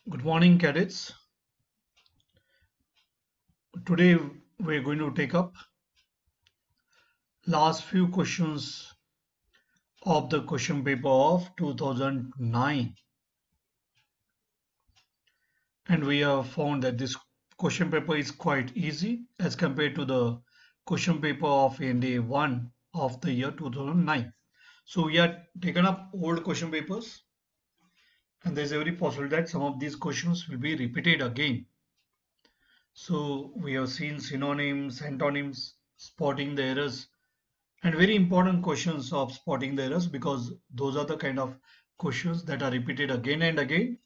Good morning, cadets. Today we're going to take up last few questions of the question paper of 2009, and we have found that this question paper is quite easy as compared to the question paper of NDA 1 of the year 2009. So we have taken up old question papers, and there's every possibility that some of these questions will be repeated again. So we have seen synonyms, antonyms, spotting the errors, and very important questions of spotting the errors, because those are the kind of questions that are repeated again and again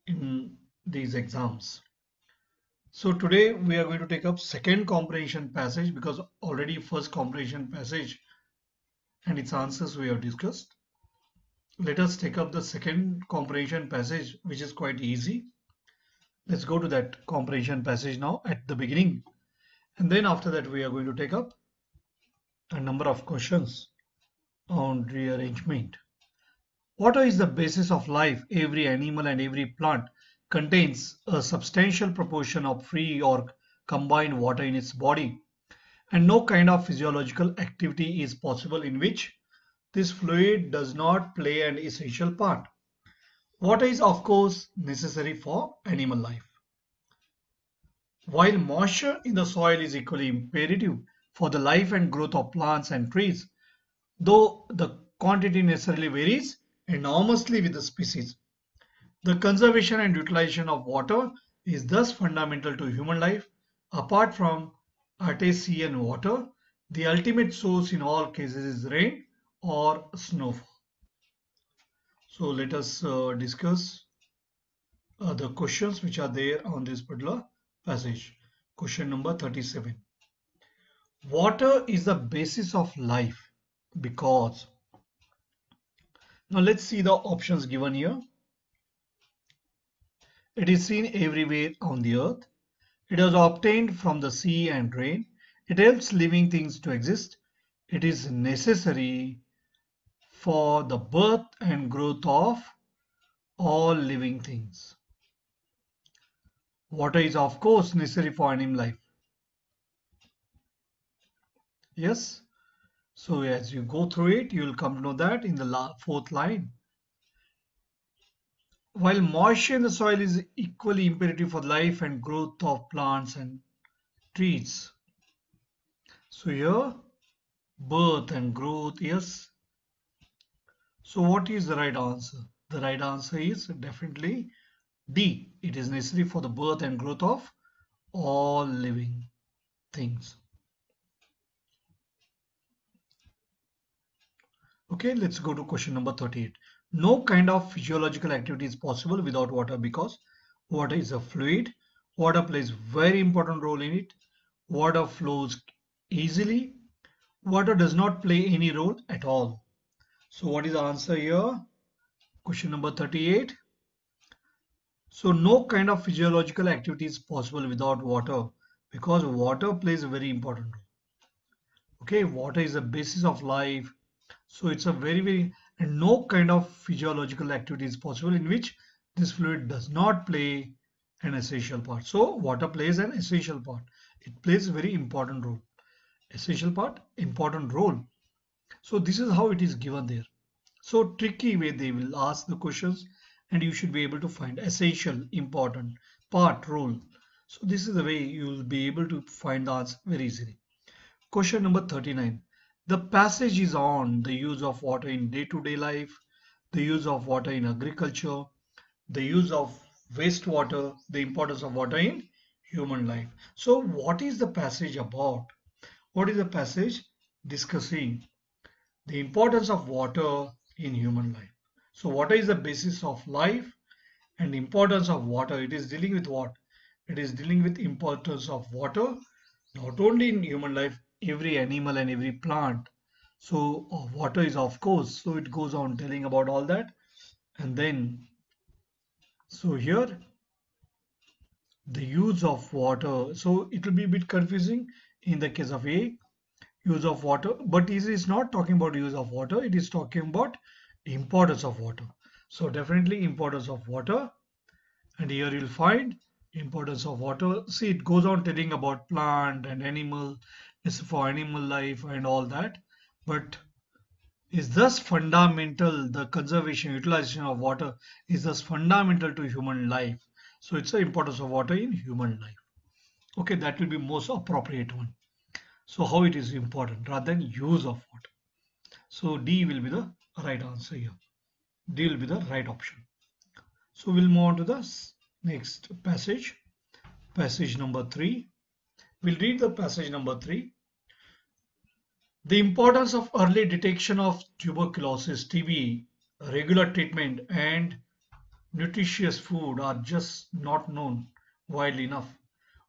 in these exams. So today we are going to take up second comprehension passage, because already first comprehension passage and its answers we have discussed. Let us take up the second comprehension passage, which is quite easy. Let's go to that comprehension passage now at the beginning, and then after that we are going to take up a number of questions on rearrangement. Water is the basis of life. Every animal and every plant contains a substantial proportion of free or combined water in its body, and no kind of physiological activity is possible in which this fluid does not play an essential part. Water is, of course, necessary for animal life. While moisture in the soil is equally imperative for the life and growth of plants and trees, though the quantity necessarily varies enormously with the species. The conservation and utilization of water is thus fundamental to human life. Apart from artesian water, the ultimate source in all cases is rain or snowfall. So let us discuss the questions which are there on this particular passage. Question number 37. Water is the basis of life because. Now let's see the options given here. It is seen everywhere on the earth. It is obtained from the sea and rain. It helps living things to exist. It is necessary for the birth and growth of all living things. Water is, of course, necessary for animal life. Yes. So as you go through it, you will come to know that in the fourth line. While moisture in the soil is equally imperative for life and growth of plants and trees. So here, birth and growth, yes. So what is the right answer? The right answer is definitely D. It is necessary for the birth and growth of all living things. Okay, let's go to question number 38. No kind of physiological activity is possible without water because water is a fluid. Water plays very important role in it. Water flows easily. Water does not play any role at all. So what is the answer here? Question number 38. So no kind of physiological activity is possible without water because water plays a very important role. Okay, water is the basis of life. So it's a and no kind of physiological activity is possible in which this fluid does not play an essential part. So water plays an essential part. It plays a very important role. Essential part, important role. So this is how it is given there. So tricky way they will ask the questions, and you should be able to find essential, important, part, role. So this is the way you will be able to find the answer very easily. Question number 39. The passage is on the use of water in day-to-day life, the use of water in agriculture, the use of wastewater, the importance of water in human life. So what is the passage about? What is the passage discussing? The importance of water in human life. So water is the basis of life, and the importance of water, it is dealing with what? It is dealing with importance of water, not only in human life, every animal and every plant. So water is, of course, so it goes on telling about all that. And then, so here, the use of water. So it will be a bit confusing in the case of A, use of water, but it is not talking about use of water. It is talking about importance of water. So definitely importance of water. And here you'll find importance of water. See, it goes on telling about plant and animal, it's for animal life and all that. But is thus fundamental, the conservation, utilization of water is thus fundamental to human life. So it's the importance of water in human life. Okay, that will be most appropriate one. So how it is important rather than use of water. So D will be the right answer here. D will be the right option. So we'll move on to the next passage. Passage number 3. We'll read the passage number 3. The importance of early detection of tuberculosis, TB, regular treatment and nutritious food are just not known widely enough.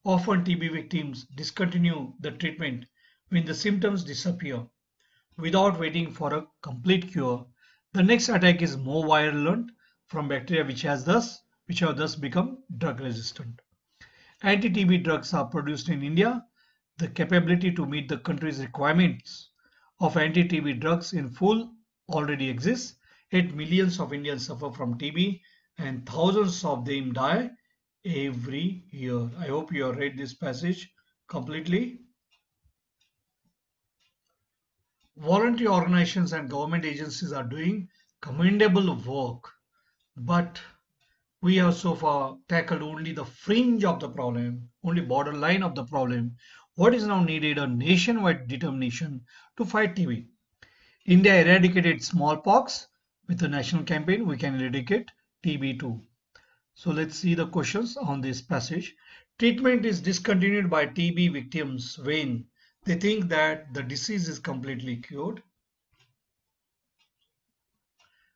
Often TB victims discontinue the treatment when the symptoms disappear without waiting for a complete cure. The next attack is more virulent from bacteria which have thus become drug resistant. Anti-TB drugs are produced in India. The capability to meet the country's requirements of anti-TB drugs in full already exists, yet millions of Indians suffer from TB and thousands of them die every year. I hope you have read this passage completely. Voluntary organizations and government agencies are doing commendable work, but we have so far tackled only the fringe of the problem, only borderline of the problem. What is now needed a nationwide determination to fight TB. India eradicated smallpox with a national campaign. We can eradicate TB too. So let's see the questions on this passage. Treatment is discontinued by TB victims when they think that the disease is completely cured.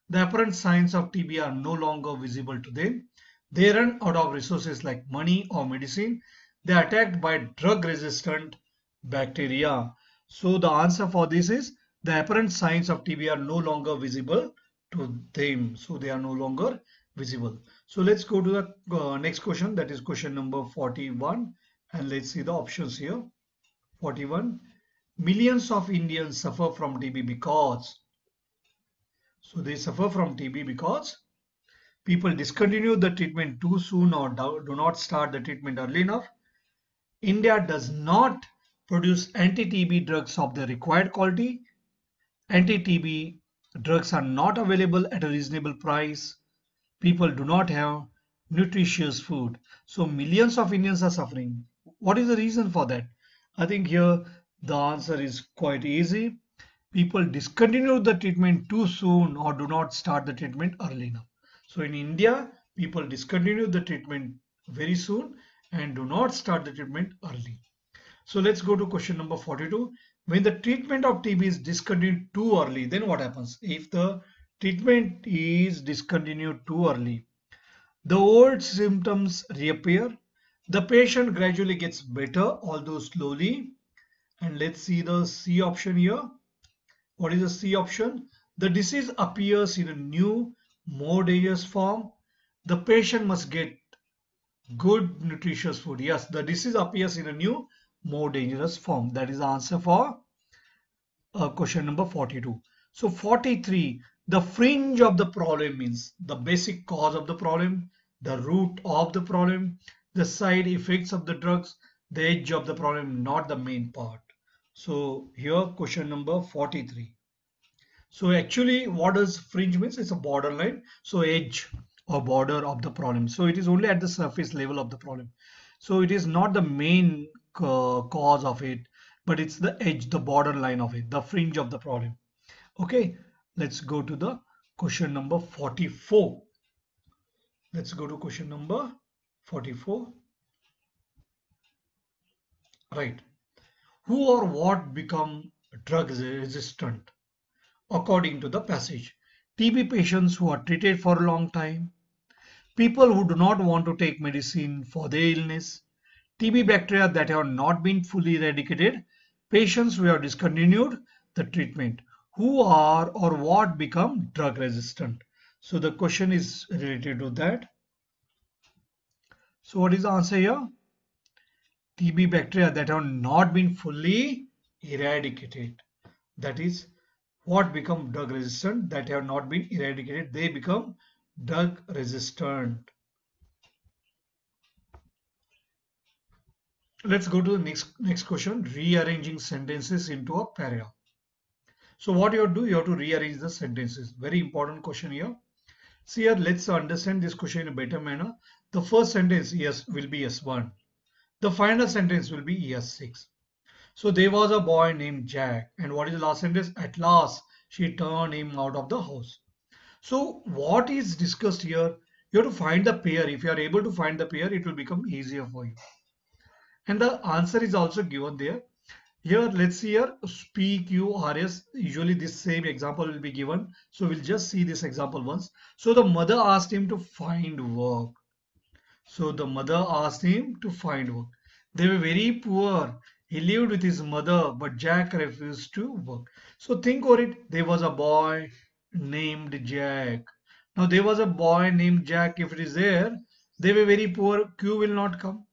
The apparent signs of TB are no longer visible to them. They run out of resources like money or medicine. They are attacked by drug-resistant bacteria. So the answer for this is the apparent signs of TB are no longer visible to them. So they are no longer visible. So let's go to the next question. That is question number 41. And let's see the options here. 41. Millions of Indians suffer from TB because. So they suffer from TB because people discontinue the treatment too soon or do not start the treatment early enough. India does not produce anti-TB drugs of the required quality. Anti-TB drugs are not available at a reasonable price. People do not have nutritious food. So millions of Indians are suffering. What is the reason for that? I think here the answer is quite easy. People discontinue the treatment too soon or do not start the treatment early enough. So in India, people discontinue the treatment very soon and do not start the treatment early. So let's go to question number 42. When the treatment of TB is discontinued too early, then what happens? If the treatment is discontinued too early, the old symptoms reappear. The patient gradually gets better, although slowly. And let's see the C option here. What is the C option? The disease appears in a new, more dangerous form. The patient must get good, nutritious food. Yes, the disease appears in a new, more dangerous form. That is the answer for question number 42. So 43, the fringe of the problem means the basic cause of the problem, the root of the problem, the side effects of the drugs, the edge of the problem, not the main part. So here question number 43. So actually what does fringe means? It's a borderline. So edge or border of the problem. So it is only at the surface level of the problem. So it is not the main cause of it, but it's the edge, the borderline of it, the fringe of the problem. Okay, let's go to the question number 44. Let's go to question number 44. Right. Who or what become drug resistant? According to the passage, TB patients who are treated for a long time, people who do not want to take medicine for their illness, TB bacteria that have not been fully eradicated, patients who have discontinued the treatment. Who are or what become drug resistant? So the question is related to that. So what is the answer here? TB bacteria that have not been fully eradicated. That is what become drug resistant, that have not been eradicated. They become drug resistant. Let's go to the next question. Rearranging sentences into a paragraph. So what you have to do, you have to rearrange the sentences. Very important question here. See here, let's understand this question in a better manner. The first sentence, yes, will be S1. The final sentence will be ES6. So there was a boy named Jack. And what is the last sentence? At last, she turned him out of the house. So what is discussed here? You have to find the pair. If you are able to find the pair, it will become easier for you. And the answer is also given there. Here, let's see here, PQRS. Usually this same example will be given. So we'll just see this example once. So the mother asked him to find work. So the mother asked him to find work. They were very poor. He lived with his mother, but Jack refused to work. So think over it. There was a boy named Jack. Now there was a boy named Jack. If it is there, they were very poor. Q will not come.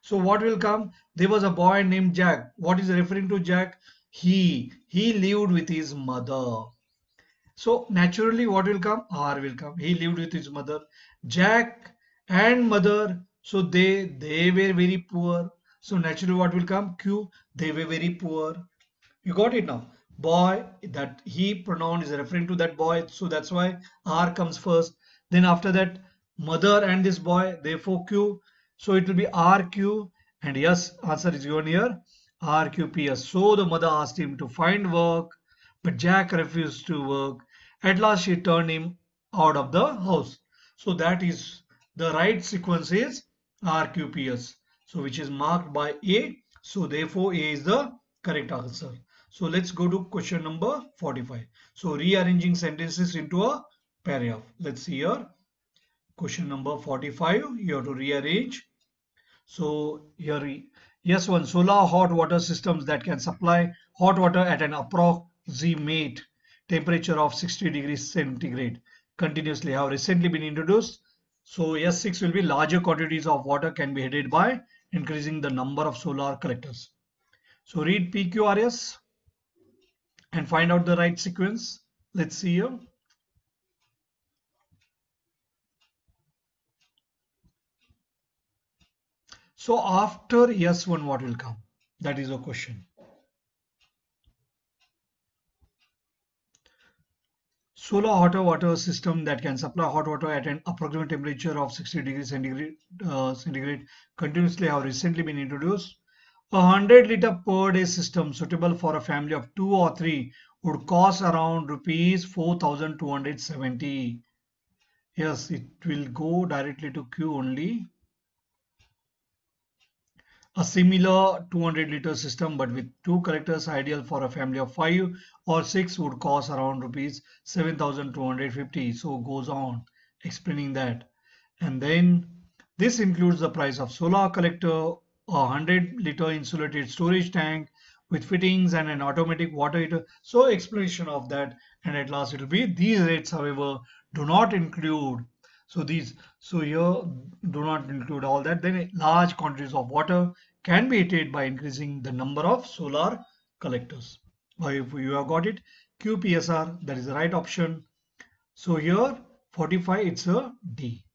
So what will come? There was a boy named Jack. What is referring to Jack? He lived with his mother. So naturally what will come? R will come. He lived with his mother. Jack and mother. So they were very poor. So naturally what will come? Q. They were very poor. You got it now? Boy, that he pronoun is referring to that boy. So that's why R comes first. Then after that, mother and this boy, therefore Q. So it will be RQ. And yes, answer is given here. RQPS. So the mother asked him to find work, but Jack refused to work. At last, she turned him out of the house. So that is the right sequence is RQPS. So which is marked by A. So therefore, A is the correct answer. So let's go to question number 45. So rearranging sentences into a paragraph. Let's see here. Question number 45. You have to rearrange. So here, yes, one solar hot water systems that can supply hot water at an approximate temperature of 60 degrees centigrade continuously have recently been introduced. So S6 will be larger quantities of water can be heated by increasing the number of solar collectors. So read PQRS and find out the right sequence. Let's see here. So after S1, what will come? That is a question. Solar hot water system that can supply hot water at an approximate temperature of 60 degrees centigrade continuously have recently been introduced. A 100-liter per day system suitable for a family of 2 or 3 would cost around rupees 4,270. Yes, it will go directly to Q only. A similar 200-liter system but with 2 collectors ideal for a family of 5 or 6 would cost around rupees 7,250. So goes on explaining that. And then this includes the price of solar collector, a 100-liter insulated storage tank with fittings and an automatic water heater. So explanation of that, and at last it will be these rates however do not include. So here do not include all that. Then large quantities of water can be heated by increasing the number of solar collectors. If you have got it, QPSR, that is the right option. So here 45, it's a D.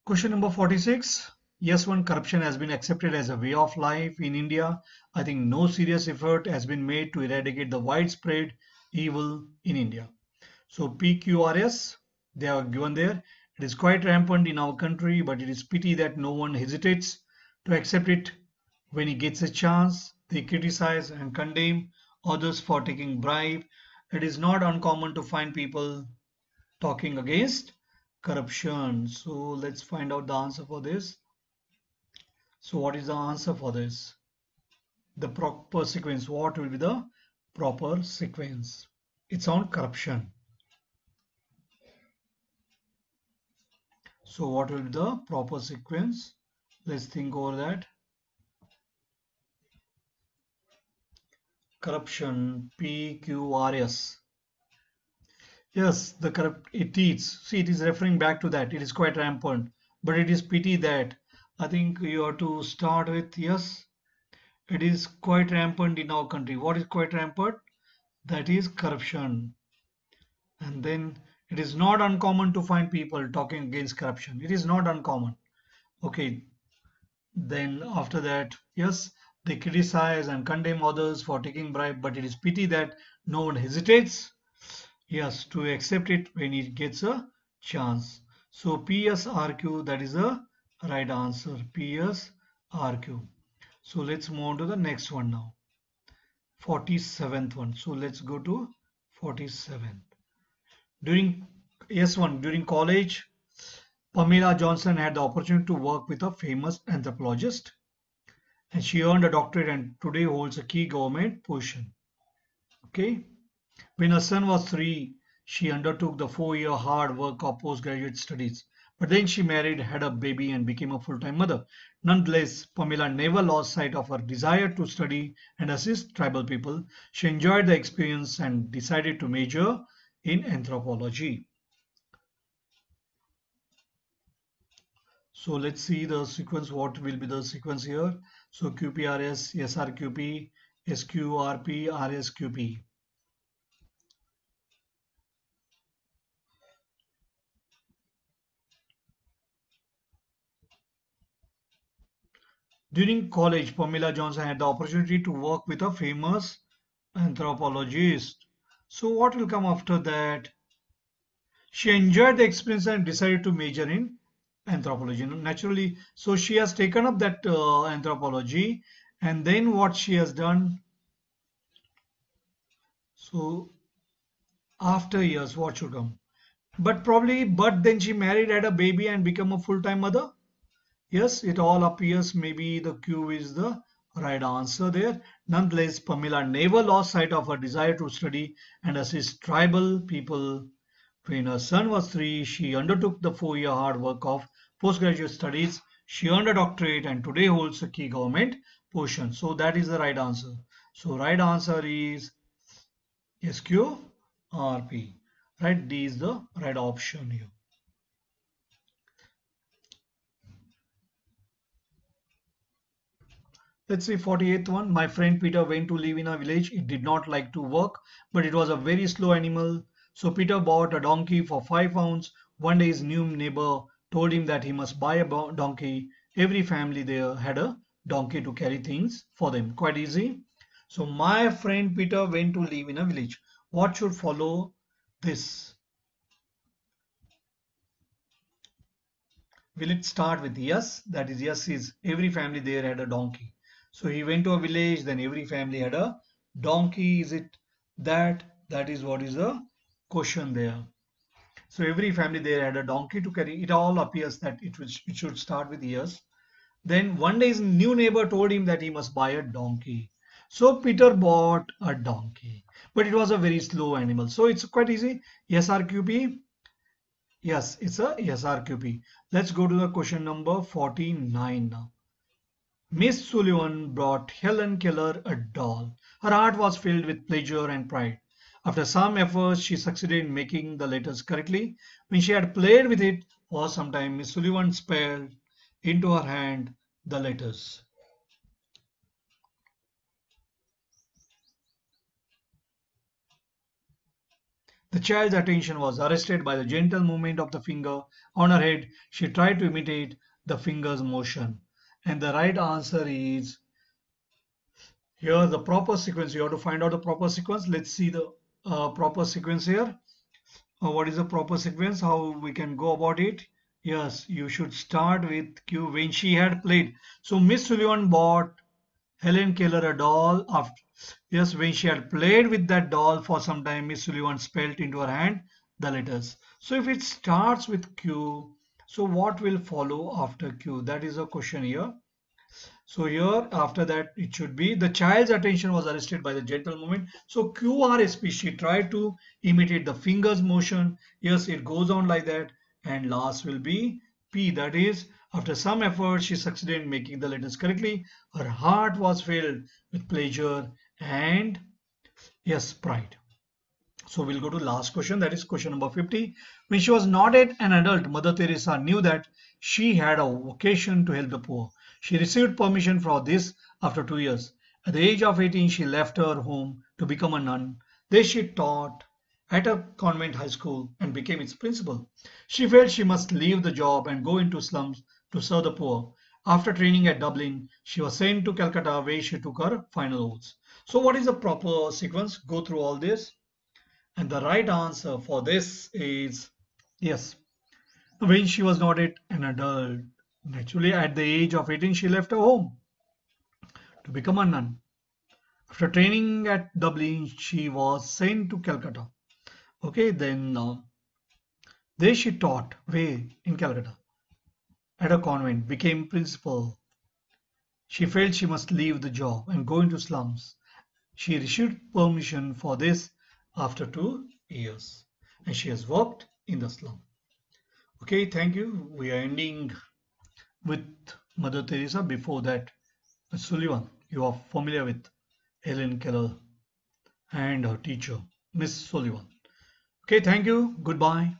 Question number 46. Yes, one corruption has been accepted as a way of life in India. I think no serious effort has been made to eradicate the widespread evil in India. So PQRS, they are given there. It is quite rampant in our country, but it is pity that no one hesitates to accept it. When he gets a chance, they criticize and condemn others for taking bribe. It is not uncommon to find people talking against corruption. So let's find out the answer for this. So what is the answer for this? The proper sequence. What will be the proper sequence? It's on corruption. So what will be the proper sequence? Let's think over that. Corruption, PQRS. Yes, the corrupt, it is. See, it is referring back to that. It is quite rampant. But it is pity that. I think you have to start with, yes, it is quite rampant in our country. What is quite rampant? That is corruption. And then it is not uncommon to find people talking against corruption. It is not uncommon. Okay, then after that, yes, they criticize and condemn others for taking bribe, but it is pity that no one hesitates, yes, to accept it when it gets a chance. So PSRQ, that is the right answer. PSRQ. So let's move on to the next one now. 47th one. So let's go to 47th. During S1, during college, Pamela Johnson had the opportunity to work with a famous anthropologist, and she earned a doctorate and today holds a key government position. Okay. When her son was 3, she undertook the 4-year hard work of postgraduate studies. But then she married, had a baby, and became a full-time mother. Nonetheless, Pamela never lost sight of her desire to study and assist tribal people. She enjoyed the experience and decided to major in anthropology. So let's see the sequence. What will be the sequence here? So QPRS, SRQP, SQRP, RSQP. During college, Pamela Johnson had the opportunity to work with a famous anthropologist. So what will come after that? She enjoyed the experience and decided to major in anthropology. Naturally, so she has taken up that anthropology, and then what she has done? So after years, what should come? But then she married, had a baby, and become a full-time mother. Yes, it all appears maybe the Q is the right answer there. Nonetheless, Pamela never lost sight of her desire to study and assist tribal people. When her son was 3, she undertook the 4-year hard work of postgraduate studies. She earned a doctorate and today holds a key government position. So that is the right answer. So right answer is SQRP. Right, D is the right option here. Let's see 48th one. My friend Peter went to live in a village. It did not like to work, but it was a very slow animal. So Peter bought a donkey for 5 pounds. One day his new neighbor told him that he must buy a donkey. Every family there had a donkey to carry things for them. Quite easy. So my friend Peter went to live in a village. What should follow this? Will it start with yes? That is, yes is every family there had a donkey. So he went to a village, then every family had a donkey. Is it that? That is what is the question there. So every family there had a donkey to carry. It all appears that it should start with yes. Then one day his new neighbor told him that he must buy a donkey. So Peter bought a donkey. But it was a very slow animal. So it's quite easy. SRQP. Yes, it's a SRQP. Let's go to the question number 49 now. Miss Sullivan brought Helen Keller a doll. Her heart was filled with pleasure and pride. After some efforts, she succeeded in making the letters correctly. When she had played with it for some time, Miss Sullivan spelled into her hand the letters. The child's attention was arrested by the gentle movement of the finger on her head. She tried to imitate the finger's motion. And the right answer is here the proper sequence. You have to find out the proper sequence. Let's see the proper sequence here. What is the proper sequence? How we can go about it? Yes, you should start with Q when she had played. So Miss Sullivan bought Helen Keller a doll after, yes, when she had played with that doll for some time, Miss Sullivan spelled into her hand the letters. So if it starts with Q, so what will follow after Q? That is a question here. So here after that it should be the child's attention was arrested by the gentle movement. So QRSP, she tried to imitate the fingers motion. Yes, it goes on like that. And last will be P, that is after some effort she succeeded in making the letters correctly. Her heart was filled with pleasure and yes, pride. So we'll go to last question, that is question number 50. When she was not yet an adult, Mother Teresa knew that she had a vocation to help the poor. She received permission for this after 2 years. At the age of 18, she left her home to become a nun. There she taught at a convent high school and became its principal. She felt she must leave the job and go into slums to serve the poor. After training at Dublin, she was sent to Calcutta where she took her final oaths. So what is the proper sequence? Go through all this. And the right answer for this is yes. When she was not yet an adult, naturally at the age of 18, she left her home to become a nun. After training at Dublin, she was sent to Calcutta. Okay, then there she taught way in Calcutta at a convent, became principal. She felt she must leave the job and go into slums. She received permission for this after 2 years, and she has worked in the slum. Okay, thank you. We are ending with Mother Teresa. Before that, Miss Sullivan. You are familiar with Helen Keller and her teacher, Miss Sullivan. Okay, thank you. Goodbye.